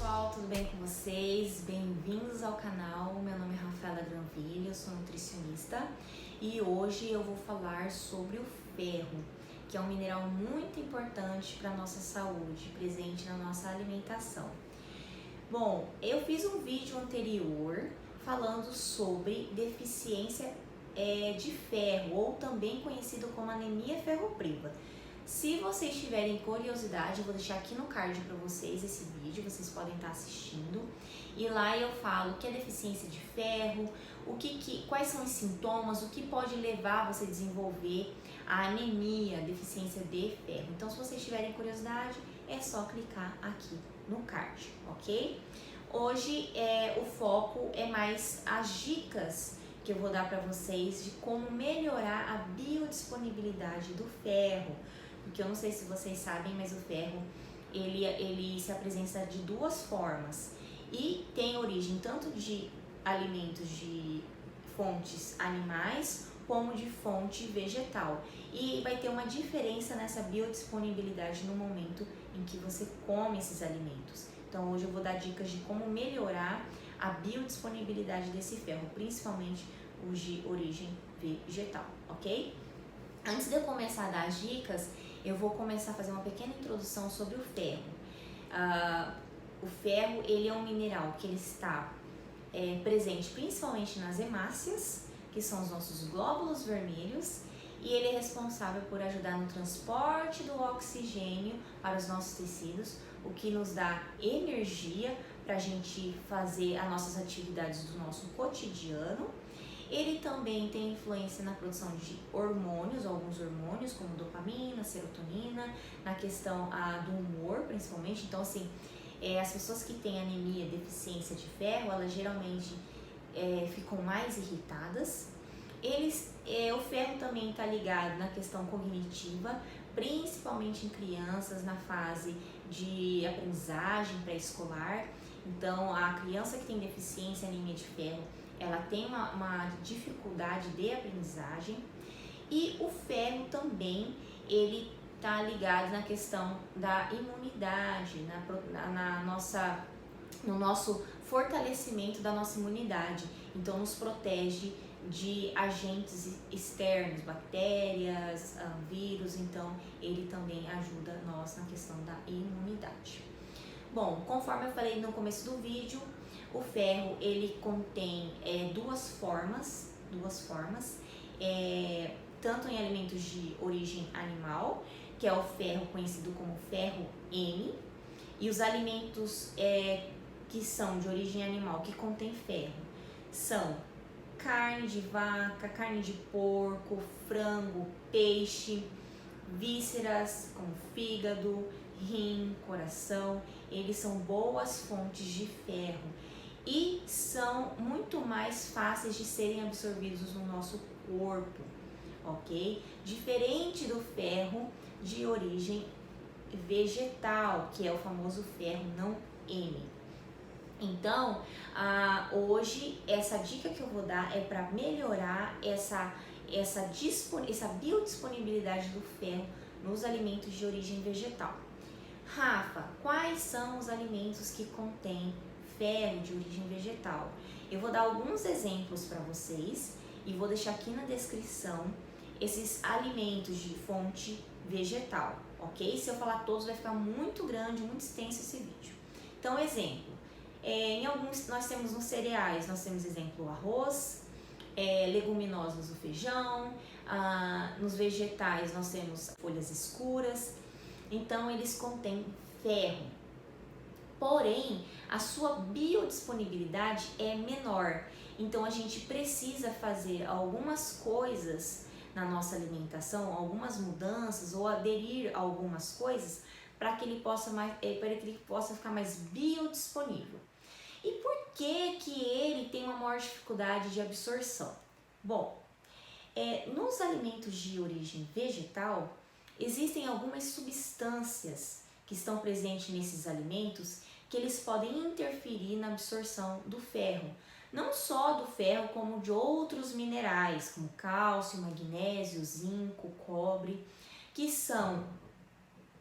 pessoal, tudo bem com vocês? Bem-vindos ao canal. Meu nome é Rafaela Granville, eu sou nutricionista e hoje eu vou falar sobre o ferro, que é um mineral muito importante para a nossa saúde, presente na nossa alimentação. Bom, eu fiz um vídeo anterior falando sobre deficiência de ferro, ou também conhecido como anemia ferropriva. Se vocês tiverem curiosidade, eu vou deixar aqui no card para vocês esse vídeo, vocês podem estar assistindo. E lá eu falo o que é deficiência de ferro, quais são os sintomas, o que pode levar você a desenvolver a anemia, deficiência de ferro. Então, se vocês tiverem curiosidade, é só clicar aqui no card, ok? Hoje o foco é mais as dicas que eu vou dar para vocês de como melhorar a biodisponibilidade do ferro. Porque eu não sei se vocês sabem, mas o ferro ele se apresenta de duas formas e tem origem tanto de alimentos de fontes animais como de fonte vegetal, e vai ter uma diferença nessa biodisponibilidade no momento em que você come esses alimentos. Então hoje eu vou dar dicas de como melhorar a biodisponibilidade desse ferro, principalmente os de origem vegetal, ok? Antes de eu começar a dar as dicas, eu vou começar a fazer uma pequena introdução sobre o ferro. O ferro ele é um mineral que ele está presente principalmente nas hemácias, que são os nossos glóbulos vermelhos, e ele é responsável por ajudar no transporte do oxigênio para os nossos tecidos, o que nos dá energia para a gente fazer as nossas atividades do nosso cotidiano. Ele também tem influência na produção de hormônios, alguns hormônios como dopamina, serotonina, na questão do humor principalmente. Então assim, as pessoas que têm anemia, deficiência de ferro, elas geralmente ficam mais irritadas. O ferro também está ligado na questão cognitiva, principalmente em crianças na fase de aprendizagem pré-escolar. Então a criança que tem deficiência, anemia de ferro, ela tem uma dificuldade de aprendizagem. E o ferro também, ele tá ligado na questão da imunidade, no nosso fortalecimento da nossa imunidade. Então nos protege de agentes externos, bactérias, vírus. Então ele também ajuda nós na questão da imunidade. Bom, conforme eu falei no começo do vídeo, o ferro ele contém duas formas, tanto em alimentos de origem animal, que é o ferro conhecido como ferro M, e os alimentos que são de origem animal que contém ferro são carne de vaca, carne de porco, frango, peixe, vísceras como fígado, rim, coração. Eles são boas fontes de ferro e são muito mais fáceis de serem absorvidos no nosso corpo, ok? Diferente do ferro de origem vegetal, que é o famoso ferro não M. Então, hoje essa dica que eu vou dar é para melhorar essa biodisponibilidade do ferro nos alimentos de origem vegetal. Rafa, quais são os alimentos que contêm ferro de origem vegetal? Eu vou dar alguns exemplos para vocês e vou deixar aqui na descrição esses alimentos de fonte vegetal, ok? Se eu falar todos vai ficar muito grande, muito extenso esse vídeo. Então, exemplo, em alguns nós temos nos cereais, nós temos exemplo arroz, leguminosas o feijão, nos vegetais nós temos folhas escuras. Então eles contêm ferro, porém a sua biodisponibilidade é menor. Então a gente precisa fazer algumas coisas na nossa alimentação, algumas mudanças ou aderir a algumas coisas para que ele possa ficar mais biodisponível. E por que ele tem uma maior dificuldade de absorção? Bom, nos alimentos de origem vegetal, existem algumas substâncias que estão presentes nesses alimentos que eles podem interferir na absorção do ferro. Não só do ferro, como de outros minerais, como cálcio, magnésio, zinco, cobre, que são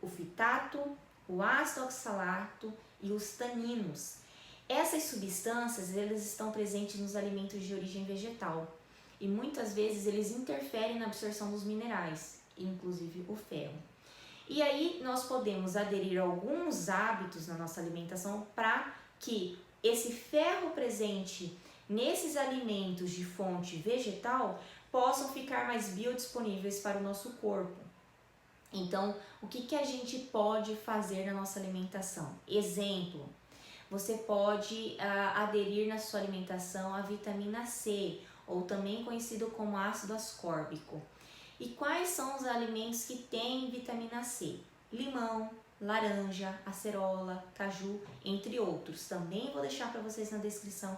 o fitato, o ácido oxalato e os taninos. Essas substâncias, elas estão presentes nos alimentos de origem vegetal e muitas vezes eles interferem na absorção dos minerais, inclusive o ferro. E aí nós podemos aderir a alguns hábitos na nossa alimentação para que esse ferro presente nesses alimentos de fonte vegetal possam ficar mais biodisponíveis para o nosso corpo. Então, o que a gente pode fazer na nossa alimentação? Exemplo, você pode aderir na sua alimentação a vitamina C, ou também conhecido como ácido ascórbico. E quais são os alimentos que têm vitamina C? Limão, laranja, acerola, caju, entre outros. Também vou deixar para vocês na descrição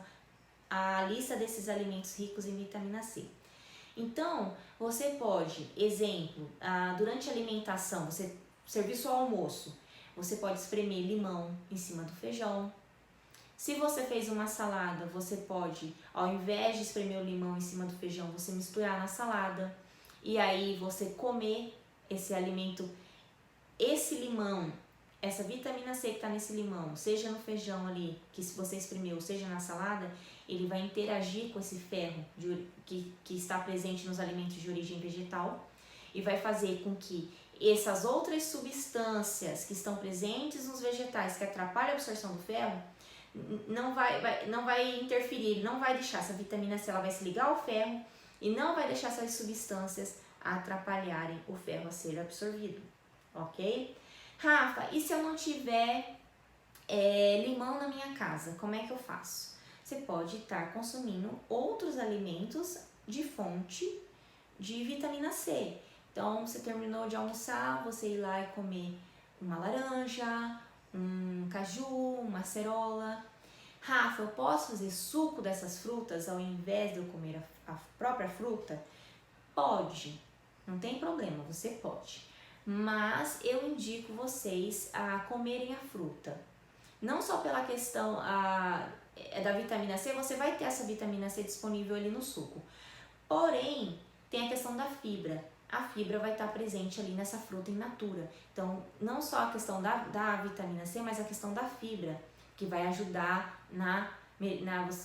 a lista desses alimentos ricos em vitamina C. Então, você pode, exemplo, durante a alimentação, você serviço ao almoço, você pode espremer limão em cima do feijão. Se você fez uma salada, você pode, ao invés de espremer o limão em cima do feijão, você misturar na salada. E aí você comer esse alimento, esse limão, essa vitamina C que está nesse limão, seja no feijão ali, que se você espremeu, seja na salada, ele vai interagir com esse ferro que está presente nos alimentos de origem vegetal e vai fazer com que essas outras substâncias que estão presentes nos vegetais, que atrapalham a absorção do ferro, não vai interferir, não vai deixar essa vitamina C, ela vai se ligar ao ferro e não vai deixar essas substâncias atrapalharem o ferro a ser absorvido, ok? Rafa, e se eu não tiver limão na minha casa, como é que eu faço? Você pode estar consumindo outros alimentos de fonte de vitamina C. Então, você terminou de almoçar, você ir lá e comer uma laranja, um caju, uma acerola. Rafa, eu posso fazer suco dessas frutas ao invés de eu comer a própria fruta? Pode, não tem problema, você pode. Mas eu indico vocês a comerem a fruta. Não só pela questão da vitamina C, você vai ter essa vitamina C disponível ali no suco. Porém, tem a questão da fibra. A fibra vai estar presente ali nessa fruta in natura. Então, não só a questão da vitamina C, mas a questão da fibra, que vai ajudar na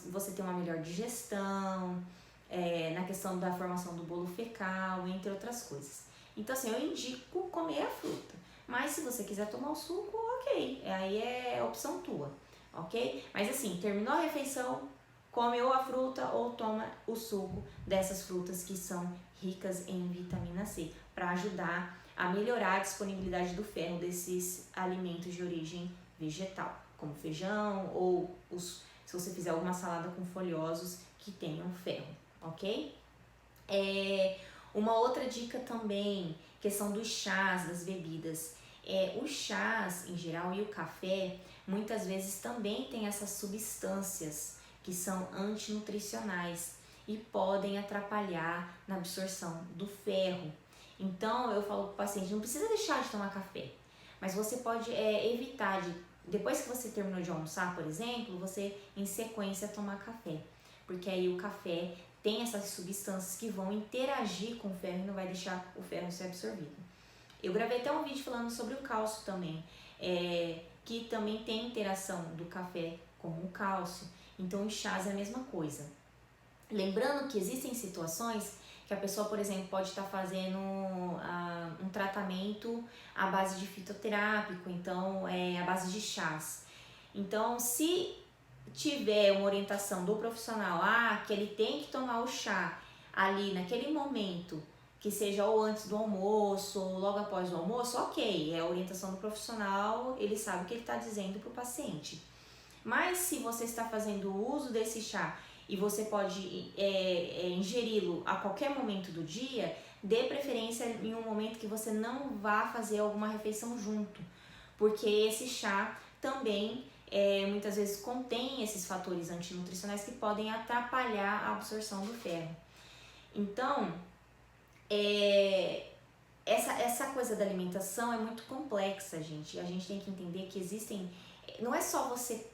você ter uma melhor digestão, na questão da formação do bolo fecal, entre outras coisas. Então, assim, eu indico comer a fruta. Mas se você quiser tomar o suco, ok. Aí é opção tua, ok? Mas assim, terminou a refeição, come ou a fruta ou toma o suco dessas frutas que são ricas em vitamina C, para ajudar a melhorar a disponibilidade do ferro desses alimentos de origem vegetal, como feijão ou se você fizer alguma salada com folhosos que tenham ferro, ok? Uma outra dica também, questão dos chás, das bebidas. Os chás em geral e o café muitas vezes também tem essas substâncias que são antinutricionais e podem atrapalhar na absorção do ferro. Então eu falo para o paciente, não precisa deixar de tomar café, mas você pode evitar depois que você terminou de almoçar, por exemplo, você em sequência tomar café, porque aí o café tem essas substâncias que vão interagir com o ferro e não vai deixar o ferro ser absorvido. Eu gravei até um vídeo falando sobre o cálcio também, que também tem interação do café com o cálcio. Então, os chás é a mesma coisa. Lembrando que existem situações que a pessoa, por exemplo, pode estar fazendo um tratamento à base de fitoterápico, então, à base de chás. Então, se tiver uma orientação do profissional, que ele tem que tomar o chá ali naquele momento, que seja ou antes do almoço ou logo após o almoço, ok, é a orientação do profissional, ele sabe o que ele está dizendo para o paciente. Mas se você está fazendo uso desse chá e você pode ingeri-lo a qualquer momento do dia, dê preferência em um momento que você não vá fazer alguma refeição junto, porque esse chá também muitas vezes contém esses fatores antinutricionais que podem atrapalhar a absorção do ferro. Então, essa coisa da alimentação é muito complexa, gente. A gente tem que entender que existem... Não é só você...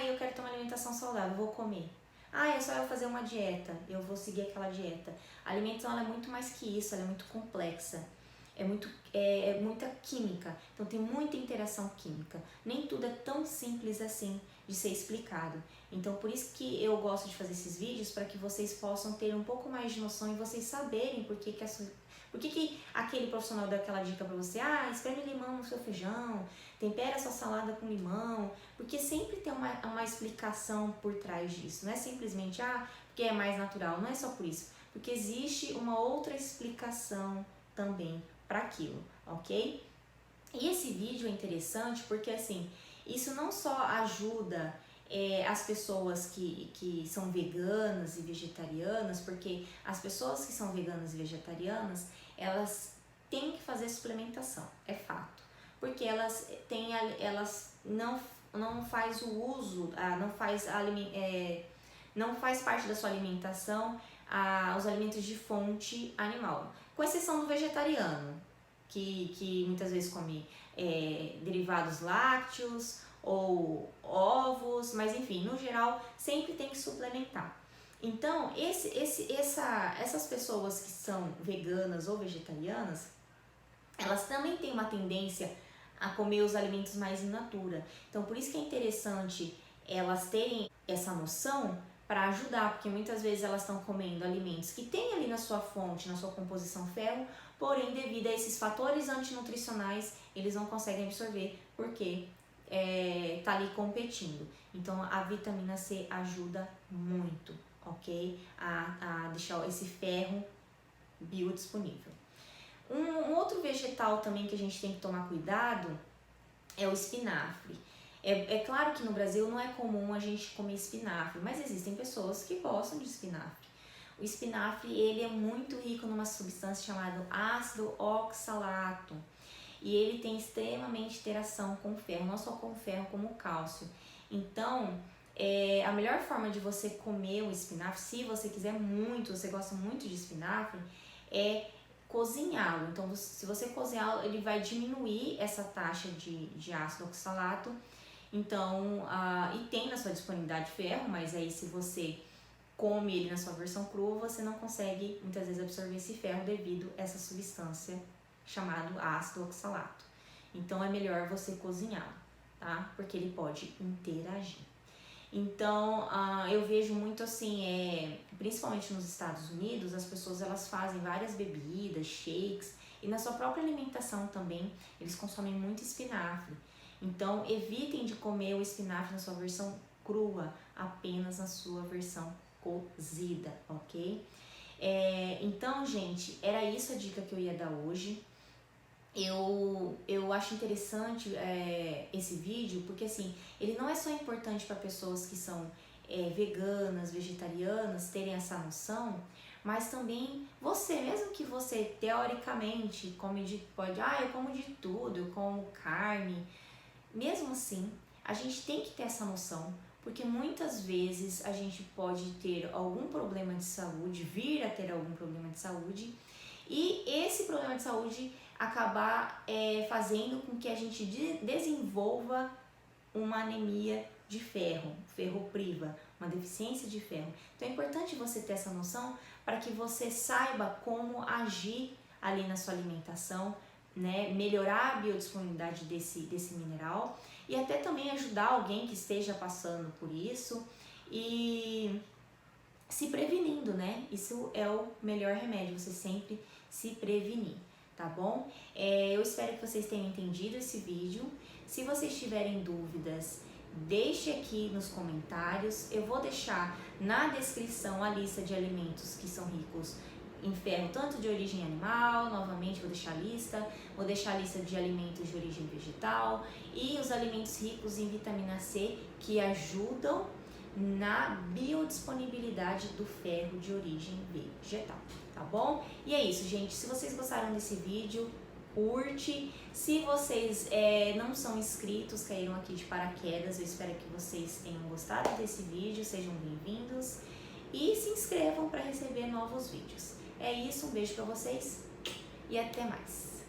eu quero ter uma alimentação saudável, vou comer. É só eu fazer uma dieta, eu vou seguir aquela dieta. A alimentação ela é muito mais que isso, ela é muito complexa. é muita química, então tem muita interação química. Nem tudo é tão simples assim de ser explicado. Então por isso que eu gosto de fazer esses vídeos, para que vocês possam ter um pouco mais de noção e vocês saberem por que aquele profissional deu aquela dica para você, espreme limão no seu feijão, tempera sua salada com limão, porque sempre tem uma explicação por trás disso, não é simplesmente, porque é mais natural, não é só por isso, porque existe uma outra explicação também para aquilo, ok? E esse vídeo é interessante porque assim, isso não só ajuda as pessoas que são veganas e vegetarianas, porque as pessoas que são veganas e vegetarianas, elas têm que fazer suplementação, é fato, porque elas não faz o uso, não faz parte da sua alimentação os alimentos de fonte animal, com exceção do vegetariano, que muitas vezes come derivados lácteos ou ovos, mas enfim, no geral sempre tem que suplementar. Então essas pessoas que são veganas ou vegetarianas, elas também têm uma tendência a comer os alimentos mais in natura. Então por isso que é interessante elas terem essa noção para ajudar, porque muitas vezes elas estão comendo alimentos que tem ali na sua fonte, na sua composição ferro, porém devido a esses fatores antinutricionais, eles não conseguem absorver, porque tá ali competindo. Então a vitamina C ajuda muito, ok? A deixar esse ferro biodisponível. Um outro vegetal também que a gente tem que tomar cuidado é o espinafre. É claro que no Brasil não é comum a gente comer espinafre, mas existem pessoas que gostam de espinafre. O espinafre, ele é muito rico numa substância chamada ácido oxalato. E ele tem extremamente interação com o ferro, não só com o ferro, como o cálcio. Então, a melhor forma de você comer o espinafre, se você quiser muito, você gosta muito de espinafre, é cozinhá-lo. Então, se você cozinhá-lo, ele vai diminuir essa taxa de ácido oxalato. Então, e tem na sua disponibilidade ferro, mas aí se você come ele na sua versão crua, você não consegue muitas vezes absorver esse ferro devido a essa substância chamado ácido oxalato. Então é melhor você cozinhá-lo, tá? Porque ele pode interagir. Então eu vejo muito assim, principalmente nos Estados Unidos, as pessoas elas fazem várias bebidas, shakes, e na sua própria alimentação também eles consomem muito espinafre. Então evitem de comer o espinafre na sua versão crua, apenas na sua versão cozida, ok? Então, gente, era isso a dica que eu ia dar hoje. Eu acho interessante esse vídeo, porque assim, ele não é só importante para pessoas que são veganas, vegetarianas, terem essa noção, mas também você, mesmo que você teoricamente eu como de tudo, eu como carne, mesmo assim, a gente tem que ter essa noção, porque muitas vezes a gente pode ter algum problema de saúde, vir a ter algum problema de saúde, e esse problema de saúde acabar fazendo com que a gente desenvolva uma anemia de ferro, ferropriva, uma deficiência de ferro. Então é importante você ter essa noção para que você saiba como agir ali na sua alimentação, né? Melhorar a biodisponibilidade desse mineral e até também ajudar alguém que esteja passando por isso e se prevenindo, né? Isso é o melhor remédio, você sempre se prevenir, tá bom? Eu espero que vocês tenham entendido esse vídeo. Se vocês tiverem dúvidas, deixe aqui nos comentários. Eu vou deixar na descrição a lista de alimentos que são ricos em ferro, tanto de origem animal, novamente vou deixar a lista de alimentos de origem vegetal e os alimentos ricos em vitamina C que ajudam na biodisponibilidade do ferro de origem vegetal, tá bom? E é isso, gente. Se vocês gostaram desse vídeo, curte. Se vocês não são inscritos, caíram aqui de paraquedas, eu espero que vocês tenham gostado desse vídeo, sejam bem-vindos e se inscrevam para receber novos vídeos. É isso, um beijo para vocês e até mais.